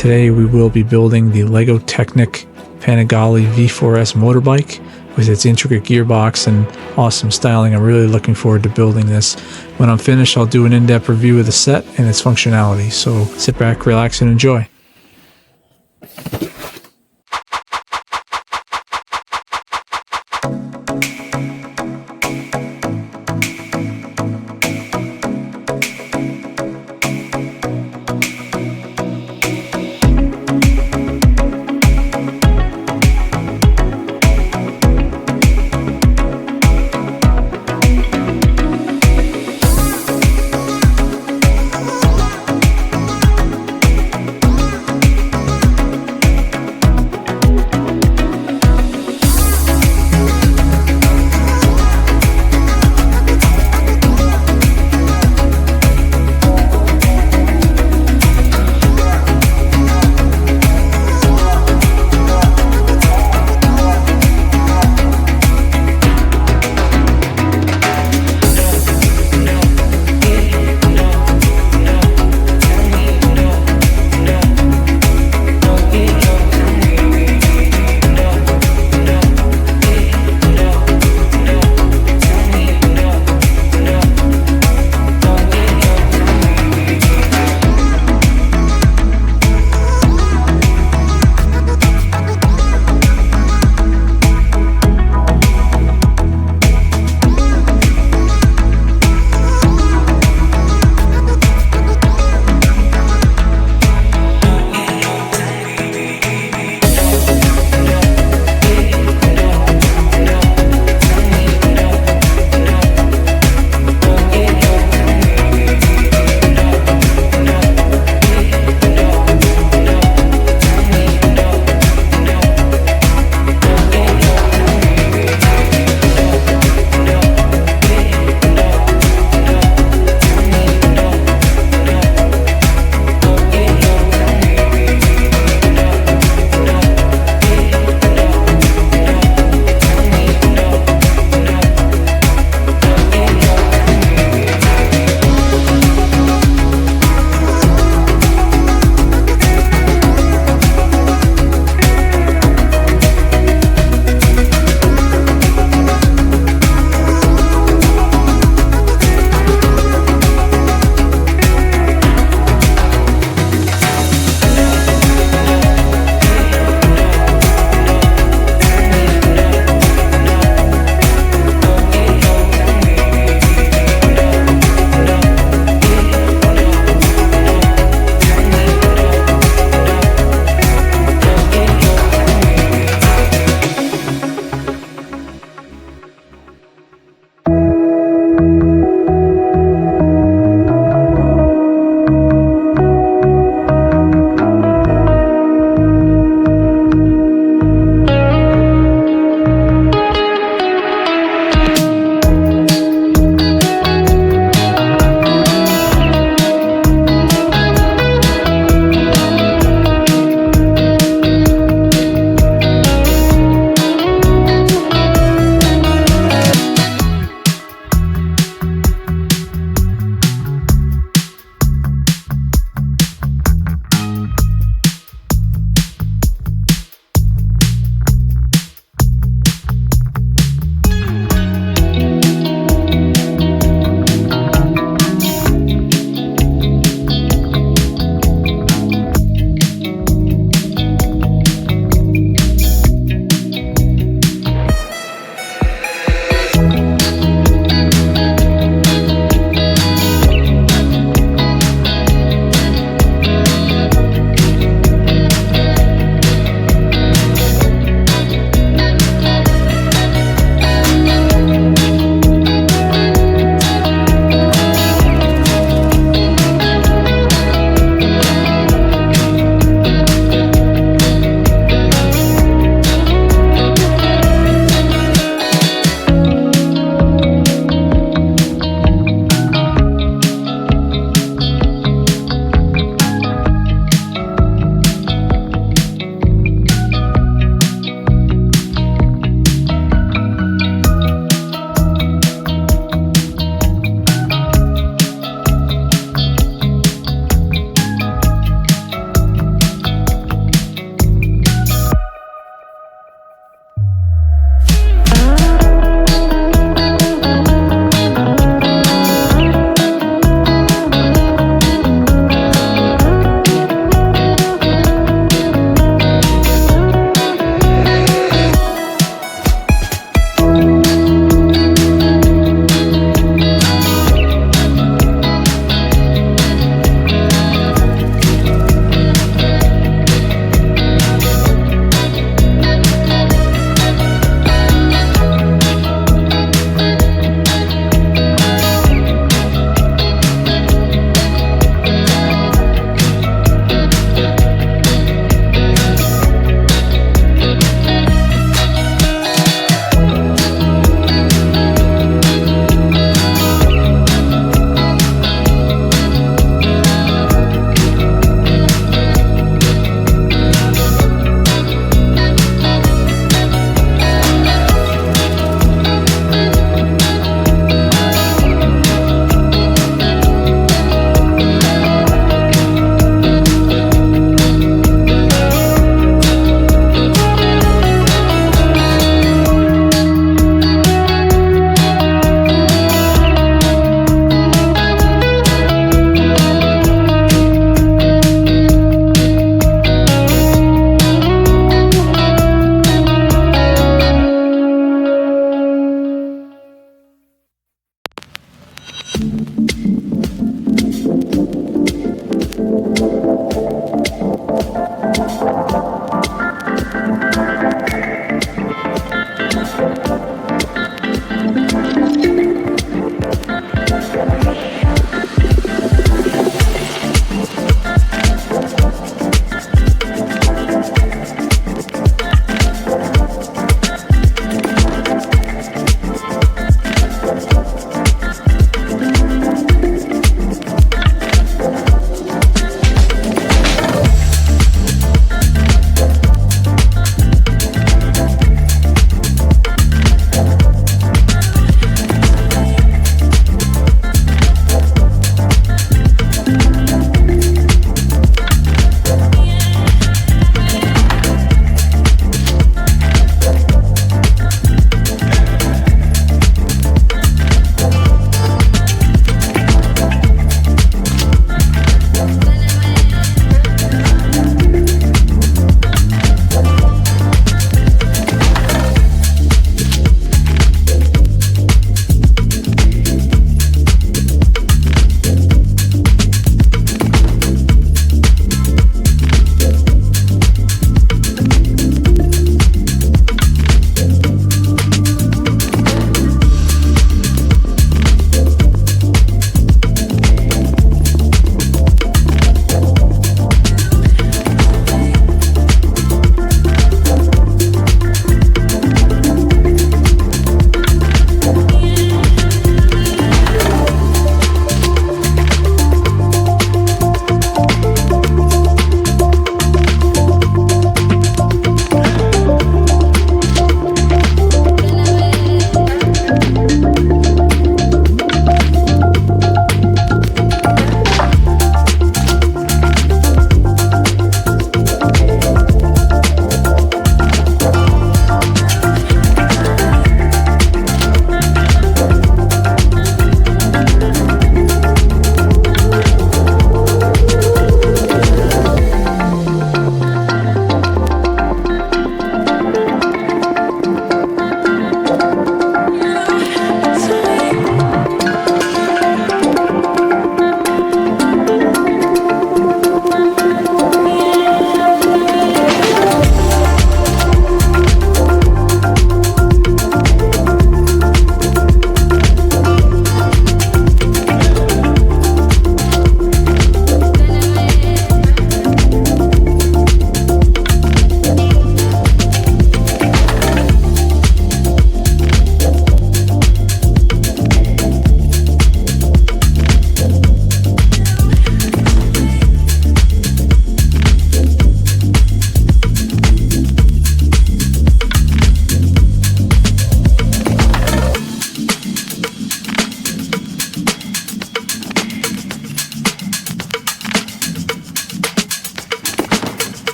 Today we will be building the LEGO Technic Panigale V4S motorbike with its intricate gearbox and awesome styling. I'm really looking forward to building this. When I'm finished, I'll do an in-depth review of the set and its functionality. So sit back, relax, and enjoy.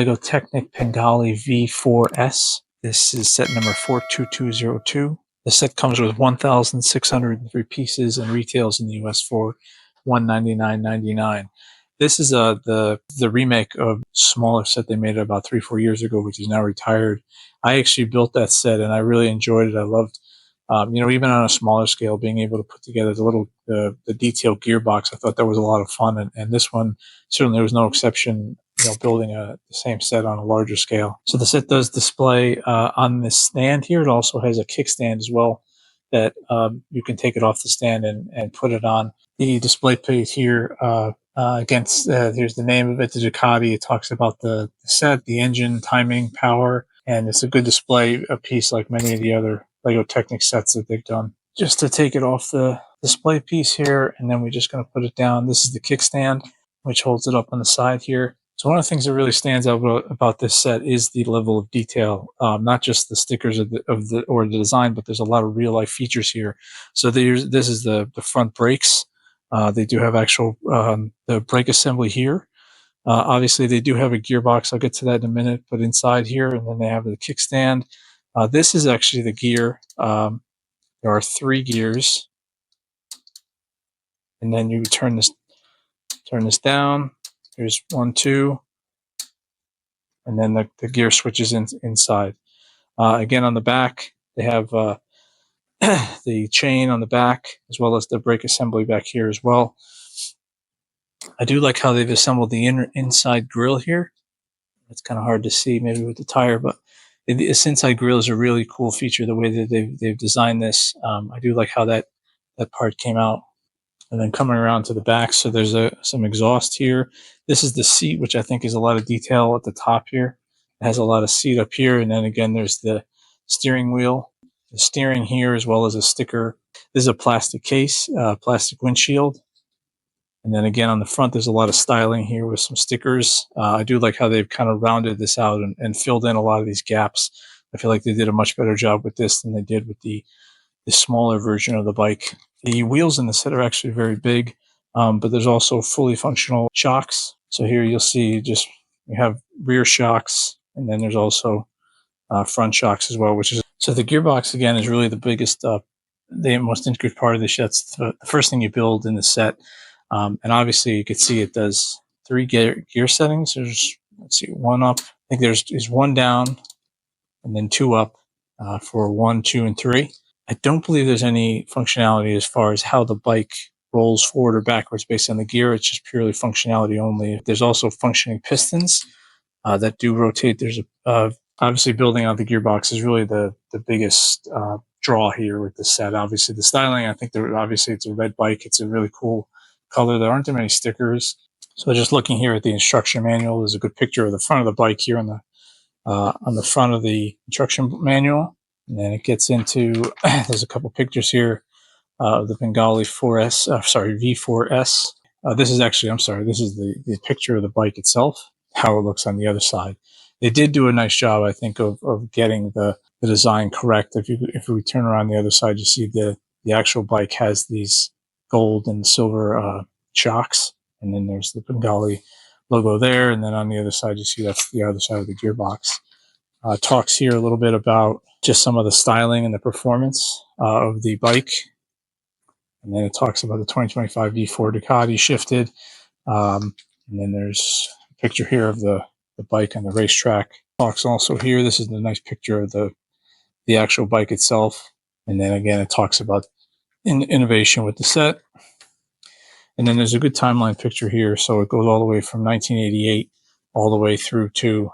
LEGO Technic Panigale V4S. This is set number 42202. The set comes with 1,603 pieces and retails in the US for $199.99. This is the remake of a smaller set they made about 3-4 years ago, which is now retired. I actually built that set and I really enjoyed it. I loved, even on a smaller scale, being able to put together the detailed gearbox. I thought that was a lot of fun, and this one certainly was no exception. Building the same set on a larger scale. So the set does display on this stand here. It also has a kickstand as well that you can take it off the stand and put it on. The display plate here here's the name of it, the Ducati. It talks about the set, the engine, timing, power, and it's a good display piece like many of the other LEGO Technic sets that they've done. Just to take it off the display piece here, and then we're just going to put it down. This is the kickstand, which holds it up on the side here. So one of the things that really stands out about this set is the level of detail, not just the stickers or the design, but there's a lot of real life features here. So this is the front brakes. They do have actual the brake assembly here. Obviously, they do have a gearbox. I'll get to that in a minute. But inside here, and then they have the kickstand. This is actually the gear. There are 3 gears, and then you turn this down. Here's 1, 2, and then the gear switches inside. Again, on the back, they have the chain on the back, as well as the brake assembly back here as well. I do like how they've assembled the inside grille here. It's kind of hard to see maybe with the tire, but this inside grille is a really cool feature, the way that they've designed this. I do like how that part came out. And then coming around to the back, so there's some exhaust here. This is the seat, which I think is a lot of detail at the top here. It has a lot of seat up here, and then again, there's the steering wheel, the steering here, as well as a sticker. This is a plastic case, plastic windshield. And then again, on the front, there's a lot of styling here with some stickers. I do like how they've kind of rounded this out and filled in a lot of these gaps. I feel like they did a much better job with this than they did with the smaller version of the bike. The wheels in the set are actually very big, but there's also fully functional shocks. So here you'll see you have rear shocks, and then there's also front shocks as well, so the gearbox again is really the biggest, the most intricate part of the set. It's the first thing you build in the set, and obviously you can see it does 3 gear settings. There's 1 up. I think there's 1 down, and then 2 up for 1, 2, and 3. I don't believe there's any functionality as far as how the bike rolls forward or backwards based on the gear. It's just purely functionality only. There's also functioning pistons that do rotate. There's obviously building out the gearbox is really the biggest draw here with the set. Obviously the styling, I think obviously it's a red bike. It's a really cool color. There aren't too many stickers. So just looking here at the instruction manual, there's a good picture of the front of the bike here on the front of the instruction manual. And then it gets into, there's a couple pictures here of the Panigale V4S. This is the picture of the bike itself, how it looks on the other side. They did do a nice job, I think, of getting the design correct. If we turn around the other side, you see the actual bike has these gold and silver shocks, and then there's the Panigale logo there, and then on the other side, you see that's the other side of the gearbox. Talks here a little bit about just some of the styling and the performance of the bike. And then it talks about the 2025 V4 Ducati shifted. And then there's a picture here of the bike on the racetrack. Talks also here, this is a nice picture of the actual bike itself. And then again, it talks about innovation with the set. And then there's a good timeline picture here. So it goes all the way from 1988 all the way through to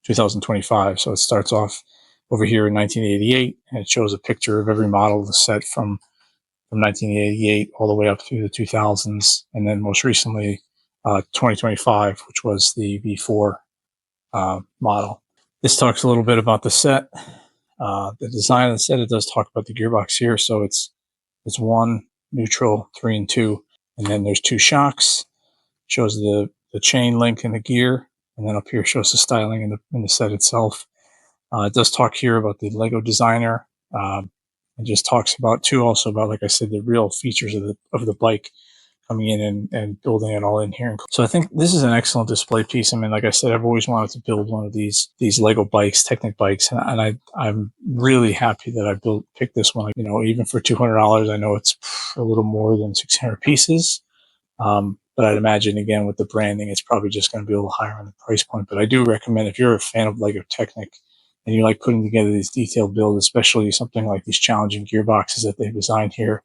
2025. So it starts off over here in 1988, and it shows a picture of every model of the set from 1988 all the way up through the 2000s, and then most recently 2025, which was the V4 model. This talks a little bit about the set, the design of the set. It does talk about the gearbox here, so it's 1 neutral, 3 and 2, and then there's 2 shocks. Shows the chain link in the gear, and then up here shows the styling in the set itself. It does talk here about the LEGO designer. It just talks about also about, like I said, the real features of the bike coming in and building it all in here. So I think this is an excellent display piece. I mean, like I said, I've always wanted to build one of these Lego bikes, Technic bikes, and I'm really happy that I picked this one. You know, even for $200, I know it's a little more than 600 pieces. But I'd imagine, again, with the branding, it's probably just going to be a little higher on the price point. But I do recommend, if you're a fan of LEGO Technic and you like putting together these detailed builds, especially something like these challenging gearboxes that they've designed here,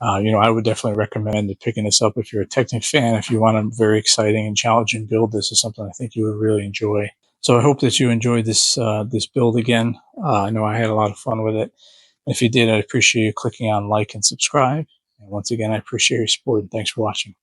you know, I would definitely recommend picking this up if you're a Technic fan. If you want a very exciting and challenging build, this is something I think you would really enjoy. So I hope that you enjoyed this build again. I know I had a lot of fun with it. If you did, I'd appreciate you clicking on like and subscribe. And once again, I appreciate your support, and thanks for watching.